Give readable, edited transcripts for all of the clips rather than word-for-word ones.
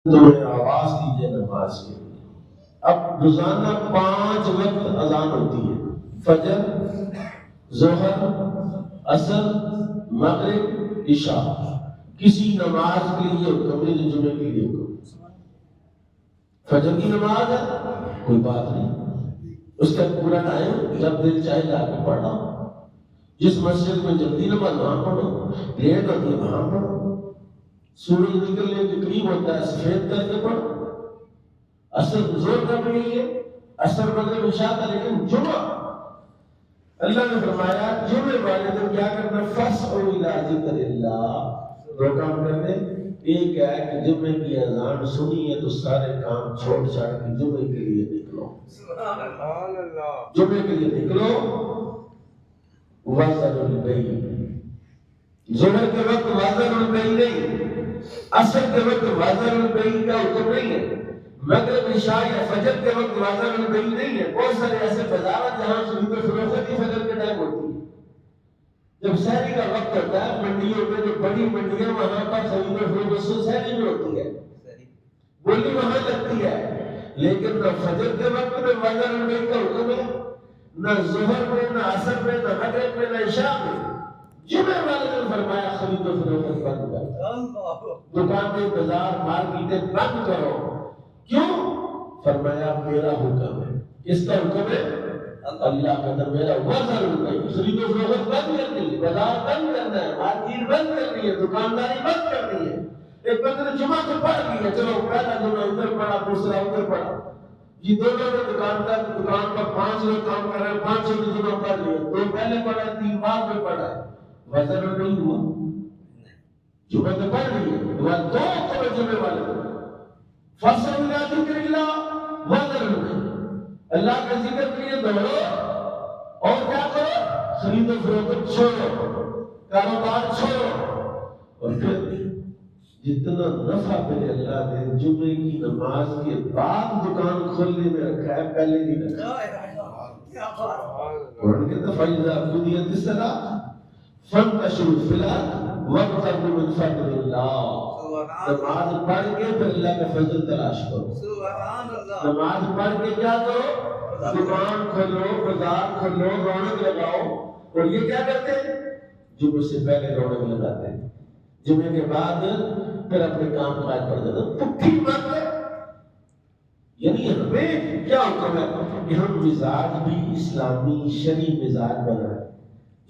تو آواز دیجیے نماز کے لیے۔ اب روزانہ 5 وقت اذان ہوتی ہے، فجر، ظہر، عصر، مغرب، عشاء۔ کسی نماز کے لیے حکم نہیں جو جمعے کے لیے حکم۔ فجر کی نماز ہے کوئی بات نہیں، اس کا پورا ٹائم جب دل چاہے جا کے پڑھنا۔ جس مسجد میں جلدی نماز وہاں پڑھو، لیٹ ہوتی ہے وہاں پڑھو۔ سورج نکلنے کے قریب ہوتا ہے سفید کر کے پڑھو۔ اصل زور کا بھی نہیں ہے، اثر مغرب عشاء کا، لیکن جمعہ اللہ نے فرمایا جمعے والے دن کیا کرنا، فَاسْعُوا إِلَىٰ ذِكْرِ اللَّهِ۔ دو کام کرنے، ایک ہے کہ جمعے کی اذان سنی ہے تو سارے کام چھوڑ چھاڑ کے جمعے کے لیے نکلو، جمعے کے لیے نکلو۔ وَذَرُوا الْبَيْعَ، ظہر کے وقت وَذَرُوا الْبَيْعَ نہیں، عصر کے وقت وَذَرُوا الْبَيْعَ کا حکم نہیں ہے، مغرب عشاء یا فجر کے وقت وَذَرُوا الْبَيْعَ نہیں ہے۔ بہت سارے ایسے بازار ہیں جہاں خرید و فروخت کی فجر کے ٹائم ہوتی ہے، جب سحری کا وقت ہوتا ہے منڈیوں میں، جو بڑی منڈیاں وہاں پر خرید و فروخت سحری میں ہوتی ہے، بولی وہاں لگتی ہے، لیکن نہ فجر کے وقت میں وَذَرُوا الْبَيْعَ کا حکم ہے، نہ ظہر میں، نہ عصر میں، نہ مغرب میں، نہ عشاء میں۔ جمعے والے دن فرمایا خرید و فروخت بند کرو، دکانیں، بازار، مارکیٹیں بند کرو۔ کیوں؟ فرمایا میرا حکم ہے۔ کس کا حکم ہے؟ اللہ کا حکم، میرا وزن نہیں۔ خرید و فروخت بند کرنی ہے، بازار بند کرنا ہے، مارکیٹ بند کرنی ہے، دکانداری بند کرنی ہے۔ ایک بندے نے جمعہ تو پڑھ لیا، چلو پہلا جمعہ ادھر پڑھا، دوسرا ادھر پڑھا، یہ دونوں نے دکاندار دکان پر 5 لوگ کام کر رہے ہیں، 5 نے جمعہ پڑھ لیا، 2 پہلے پڑھا ہے، 3 بعد میں پڑھا ہے، وزن نہیں ہوا، جمعہ تو پڑھ لیے، دو تو جمعے والے فَاسْعُوا إِلَىٰ ذِكْرِ اللَّهِ وَذَرُوا الْبَيْعَ، اللہ کا ذکر کے لیے دوڑو اور کیا کرو، خرید و فروخت چھوڑو، کاروبار چھوڑو، اور پھر جتنا نفع ملے اللہ نے جمعے کی نماز کے بعد دکان کھولنے میں رکھا ہے، پہلے نہیں رکھا۔ قرآن کہتا ہے فَإِذَا قُضِيَتِ الصَّلَاةُ فَانتَشِرُوا فِي الْأَرْضِ وَابْتَغُوا مِن فَضْلِ اللَّهِ۔ نماز پڑھ کے پھر اللہ کا فضل تلاش کرو۔ نماز پڑھ کے کیا کرو، دکان کھولو، بازار کھولو، رونق لگاؤ۔ اور یہ کیا کرتے ہیں، جمعے سے پہلے رونق لگاتے ہیں، جمعے کے بعد پھر اپنے کام کاج پر جانا۔ پٹھی بات ہے، یعنی ہمیں کیا حکم ہے کہ ہم مزاج بھی اسلامی شرعی مزاج بنائیں،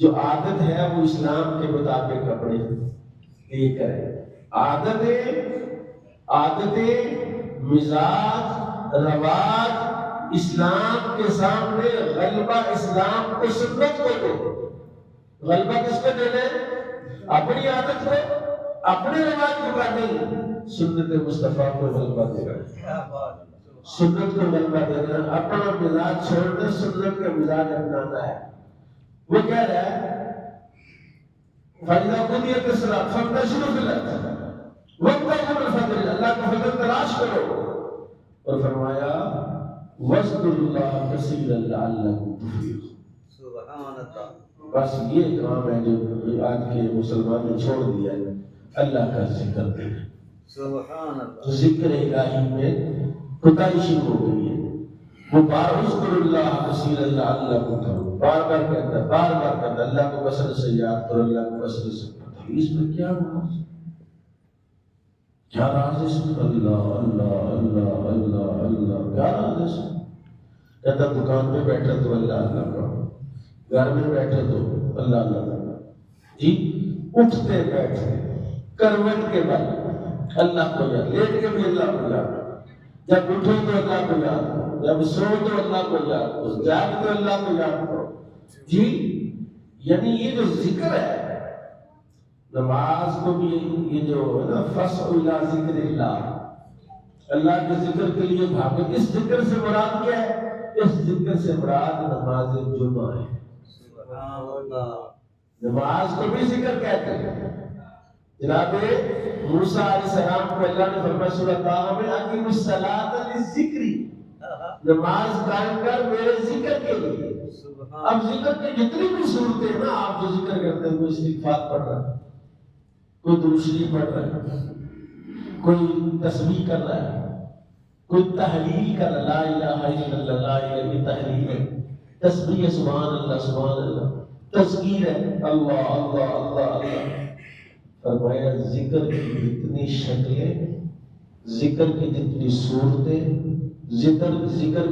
جو عادت ہے وہ اسلام کے مطابق کپڑے لے کریں۔ عادتیں، مزاج، رواج اسلام کے سامنے غلبہ اسلام کو، سنت کو دے۔ غلبہ کس کو دے دیں؟ اپنی عادت کو، اپنے رواج کو کا نہیں، سنت مصطفیٰ کو غلبہ دے رہا ہے، سنت کو غلبہ دے رہا ہے، اپنا مزاج چھوڑنا، سنت کا مزاج اپنانا ہے۔ وہ کہہ رہا ہے فَإِذَا قُضِيَتِ الصَّلَاةُ فَانتَشِرُوا فِي الْأَرْضِ وَابْتَغُوا مِن فَضْلِ اللَّهِ، اللہ کا فضل تلاش کرو۔ اور فرمایا وَاذْكُرُوا اللَّهَ كَثِيرًا لَعَلَّكُمْ تُفْلِحُونَ۔ سبحان اللہ۔ بس یہ کام ہے جو آج کے مسلمان نے چھوڑ دیا ہے، اللہ کا ذکر کریں۔ سبحان اللہ۔ ذکر الہی میں کوتاہی شروع ہو گئی ہے، وہ اذکروا اللہ کثیرا لعلکم تفلحون، بار بار کہتا ہے، بار بار کہتا ہے، اللہ کو کثرت سے یاد کرو، اللہ کو کثرت سے پڑھو۔ اس میں کیا راز، کیا راز ہے اس میں؟ اللہ اللہ اللہ اللہ اللہ، کیا راز ہے اس میں؟ کہتا دکان میں بیٹھے تو اللہ اللہ کہو، گھر میں بیٹھے تو اللہ اللہ کہو، جی اٹھتے بیٹھتے کروٹ کے بعد اللہ کو یاد، لیٹ کے بھی اللہ کو یاد، جب اٹھو تو اللہ کو یاد کرو، جب سو تو اللہ کو یاد کرو، جاگ تو اللہ کو یاد کرو۔ جی یعنی یہ جو ذکر ہے، نماز کو بھی یہ جو ہے نا فَاسْعُوا إِلَىٰ ذِكْرِ اللَّهِ، اللہ کے ذکر کے لیے بھاگو۔ اس ذکر سے مراد کیا ہے؟ اس ذکر سے مراد نماز جمعہ ہے۔ نماز کو بھی ذکر کہتے ہیں۔ جناب موسیٰ علیہ السلام کو اللہ نے فرمایا سورۃ طٰہٰ میں اقیم الصلاۃ للذکر، نماز قائم کر میرے ذکر کے لیے۔ اب ذکر کی جتنی بھی صورتیں ہیں نا، آپ جو ذکر کرتے ہیں، کوئی استغفار پڑھ رہا ہے، کوئی درود شریف پڑھ رہا ہے، کوئی تسبیح کر رہا ہے، کوئی تحلیل کر رہا ہے، لا الہ الا اللہ، لا الہ الا تحلیل ہے، تسبیح ہے سبحان اللہ سبحان اللہ، تذکیر ہے اللہ اللہ اللہ اللہ۔ فرمایا ذکر کی جتنی شکلیں، ذکر کی جتنی صورتیں، ذکر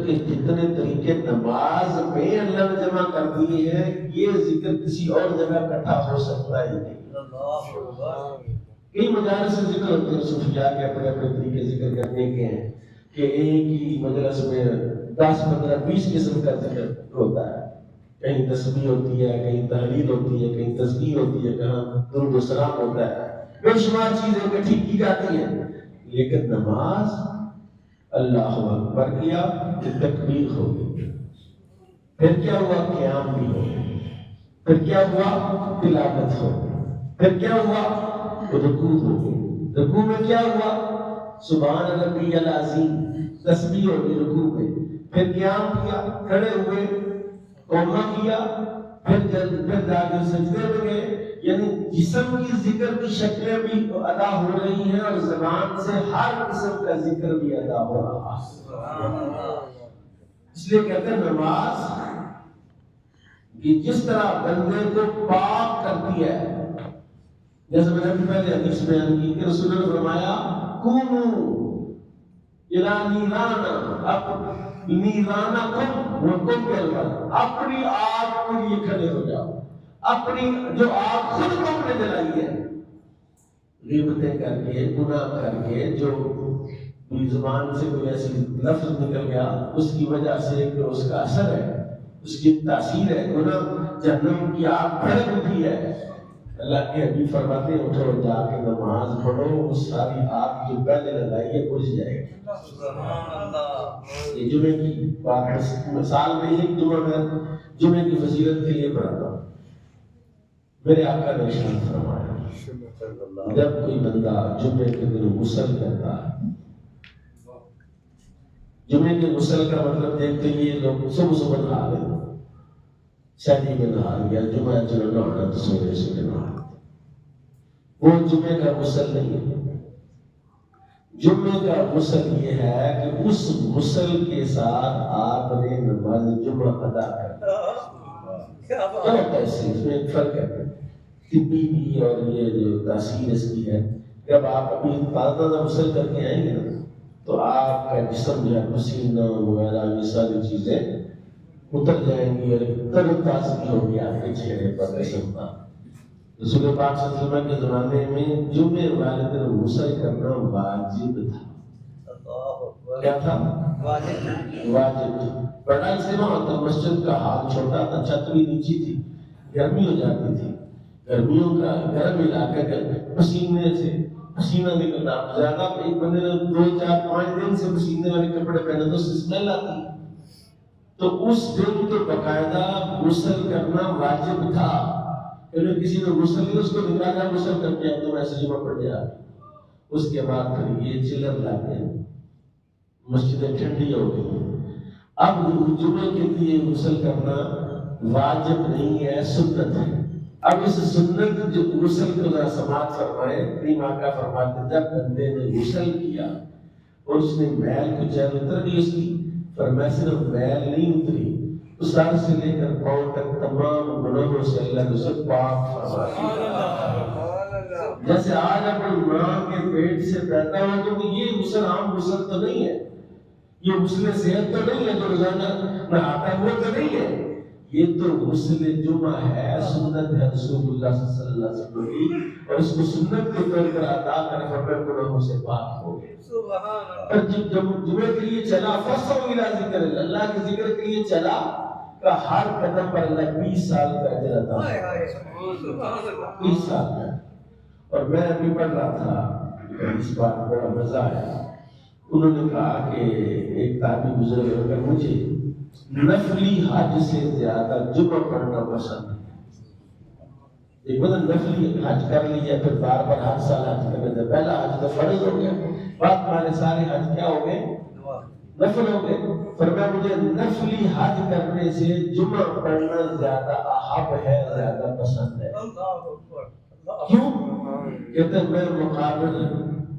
کے جتنے طریقے نماز میں اللہ نے جمع کر دیے ہیں، یہ ذکر کسی اور جگہ اکٹھا ہو سکتا ہی نہیں۔ کئی مجالس سے ذکر ہوتے ہیں، صوفیاء کے اپنے اپنے طریقے ذکر کرنے کے ہیں کہ ایک ہی مجلس میں 10 15 20 قسم کا ذکر ہوتا ہے، کہیں تسبیح ہوتی ہے، کہیں تحلیل ہوتی ہے، کہیں تذکیر ہوتی ہے، کہاں درود و سلام ہوتا ہے، بے شمار چیزیں اکٹھی کی جاتی ہیں۔ لیکن نماز اللہ اکبر کیا کہ تکبیر ہو گئی، پھر کیا ہوا قیام بھی ہو گئی، پھر کیا ہوا تلاوت ہو گئی، پھر کیا ہوا رکوع ہو گئی، رکوع میں کیا ہوا سبحان ربی العظیم، تسبیح ہو گئی رکوع میں، پھر قیام کیا، کھڑے ہوئے قوما کیا، پھر جا کے سجدے میں گئے۔ یعنی جسم کی ذکر کی شکلیں بھی ادا ہو رہی ہیں اور زبان سے ہر قسم کا ذکر بھی ادا ہو رہا ہے۔ اس لیے کہتے ہیں نماز کہ جس طرح بندے کو پاک کرتی ہے، جیسے میں نے پہلے حدیث بیان کی کہ رسول نے فرمایا قوموا الی نیرانکم وقم بالغیب، اپنی آگ کے لیے کھڑے ہو جاؤ، اپنی جو آگ خود تم نے جلائی ہے، غیبتیں کر کے گناہ کر کے، جو زبان سے کوئی ایسی لفظ نکل گیا اس کی وجہ سے کہ اس کا اثر ہے، اس کی تاثیر ہے، گناہ جہنم کی آگ بھڑک اٹھی ہے۔ اللہ کے حبیب فرماتے ہیں اٹھو جا کے نماز پڑھو، وہ ساری آگ جو پہلے لگائی ہے بجھ جائے گی۔ یہ جمعے کی بات مثال میں ایک جمعے کی فضیلت کے لیے پڑھاتا ہوں۔ میرے آقا نے ارشاد فرمایا جب کوئی بندہ جمعے کے دن غسل کرتا ہے، جمعے کے غسل کا مطلب دیکھتے یہ لوگ صبح صبح نہا لیں، شادی میں نہا لیا، جمعہ چلو نہانا تو سونے سے نہا، وہ جمعے کا غسل نہیں ہے۔ جمعے کا غسل یہ ہے کہ اس غسل کے ساتھ آپ نے نماز جمعہ ادا کرنا۔ کیا ہوتا ہے اس میں ایک فرق ہے طبی بھی اور یہ جو تاثیر اس کی ہے، جب آپ ابھی تازہ غسل کر کے آئیں گے نا تو آپ کا جسم جو ہے پسینہ وغیرہ یہ ساری چیزیں اتر جائیں گی اور تر تازگی ہوگی آپ کے چہرے پر جسم پر۔ رسول پاک صلی اللہ علیہ وسلم کے زمانے میں جمعے والے دن غسل کرنا واجب تھا۔ کیا تھا؟ واجب۔ بڑا اجتماع ہوتا، مسجد کا حال چھوٹا تھا، چھت بھی نیچی تھی، گرمی ہو جاتی تھی، گرمیوں کا گرم علاقہ پسینے سے پسینہ نکلنا زیادہ، ایک بندے نے 2 4 5 دن سے پسینے والے کپڑے پہنے تو اس سے اسمیل آتی، تو اس دن تو باقاعدہ غسل کرنا واجب تھا۔ اگر کسی نے غسل نہیں اس کو نکالا غسل کر کے تو ایسے جمعہ پڑ گیا، اس کے بعد پھر یہ چلر لاتے ہیں، مسجدیں ٹھنڈی ہو گئی۔ اب جمعے کے لیے غسل کرنا واجب نہیں ہے، سنت ہے۔ اب اس سنت جو غسل کو ذرا سماعت فرمائے، کریم آقا فرماتے جب بندے نے غسل کیا اور اس نے میل کو چہرے اتر گئی، اس کی فرمایا صرف میل نہیں اتری، سر سے لے کر پاؤں تک تمام گناہوں سے اللہ نے اسے پاک فرمایا۔ جیسے آج اپنی ماں کے پیٹ سے پیدا ہوا تو یہ غسل عام غسل تو نہیں ہے، یہ غسل صحت تو نہیں ہے جو روزانہ نہاتا ہے وہ تو نہیں ہے، یہ تو غسل جمعہ ہے، سنت ہے رسول اللہ صلی اللہ علیہ وسلم کی، اور اس کو سنت کے طور پر ادا کرنے پر گناہوں سے پاک ہو گئے۔ اور جب جمعے کے لیے چلا فَصَوْا إِلَىٰ ذِكْرِ اللَّهِ، اللہ کے ذکر کے لیے چلا کا ہر قدم پر اللہ 20 سال کا اجر عطا فرمائے، 20 سال کا۔ اور میں ابھی پڑھ رہا تھا اس بات بڑا مزہ آیا، انہوں نے کہا کہ ایک تابعی بزرگ اگر مجھے نفلی حج سے زیادہ جمعہ پڑھنا پسند ہے، ایک مطلب نفلی حج کر لیا پھر بار بار ہر سال حج کرنے سے پہلا حج تو فرض ہو گیا، بعد ہمارے سارے حج کیا ہو گئے؟ نفل ہو گئے۔ فرمایا مجھے نفلی حج کرنے سے جمعہ پڑھنا زیادہ احب ہے، زیادہ پسند ہے۔ کیوں؟ کہتے ہیں میں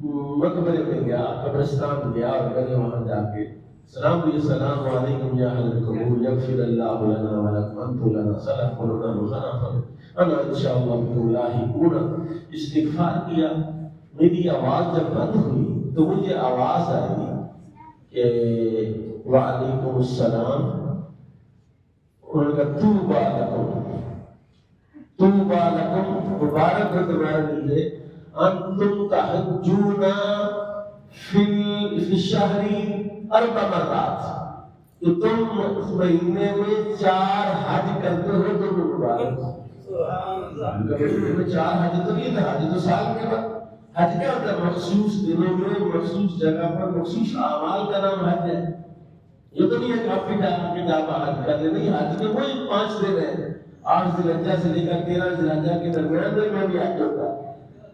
مقبرے میں گیا، قبرستان گیا اور میں نے وہاں جا کے سلام دیا، السلام علیکم یا اہل القبور یغفر اللہ لنا ولکم انتم لنا سلفنا وخلفنا انا انشاءاللہ بكم لاحقون، استغفار کیا۔ میری آواز جب بند ہوئی تو مجھے آواز آئی کہ وعلیکم السلام، انہوں نے کہا طوبیٰ لکم، طوبیٰ لکم، مبارک ہو تمہارے لیے، انتم تحجون فی الشہر 4 مرات، کہ تم اس مہینے میں 4 حج کرتے ہو، تو مبارک ہو۔ مہینے میں 4 حج تو نہیں تھا، حج تو سال کے بعد۔ حج کیا ہوتا ہے؟ مخصوص دنوں میں مخصوص جگہ پر مخصوص اعمال کا نام حج ہے۔ یہ تو نہیں ہے کہ آپ بھی جا حج کر لیں، نہیں، حج کے وہی 5 دن ہیں، 8 ذی الحجہ سے لے کر 13 ذی الحجہ کے درمیان میں بھی حج ہوتا ہے۔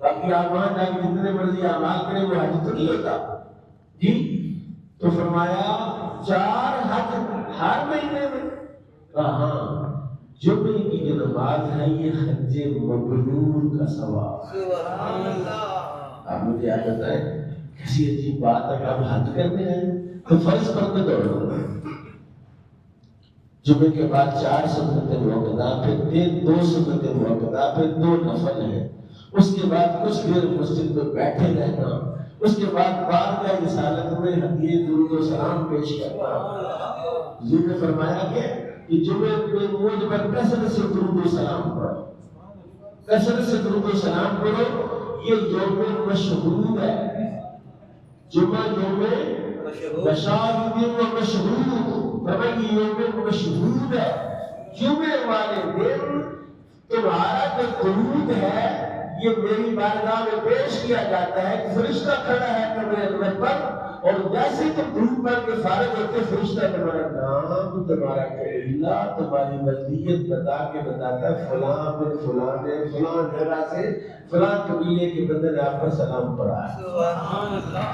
باقی آپ وہاں جا کے جتنے مرضی اعمال کریں وہ حج تو نہیں ہوتا جی۔ تو فرمایا 4 حج ہر مہینے میں، کہاں جمعے کی جو نماز ہے یہ حج مبرور کا ثواب۔ سبحان اللہ۔ آپ مجھے آ جاتا ہے کسی عجیب بات ہے، آپ حج کرنے ہیں تو فرض پر کے دوڑ، جمعے کے بعد 4 سنتیں موقعہ، پھر 2 سنتیں موقعہ، پھر 2 نفل ہیں، اس کے بعد کچھ دیر مسجد میں بیٹھے رہنا، اس کے بعد بارگاہ رسالت میں ہدیے درود و سلام پیش کرنا۔ حضور نے فرمایا کہ جمعے میں مجھ پر کثرت سے درود و سلام پڑھو، کثرت سے درود و سلام پڑھو، یہ یوم مشہود ہے۔ جمعہ یوم مشاہد و مشہود، فرمایا یوم مشہود ہے۔ جمعے والے دن تمہارا جو درود ہے یہ میری بارگاہ میں پیش کیا جاتا ہے، کہ فرشتہ کھڑا ہے کمرے اندر پر، اور جیسے ہی تم درود پڑھ کے فارغ ہوتے فرشتہ تمہارا نام، تمہارا قبیلہ، تمہاری ملکیت بتا کے بتاتا ہے فلاں بن فلاں نے فلاں جگہ سے فلاں قبیلے کے بندے نے آپ پر سلام پڑھا ہے۔ سبحان اللہ۔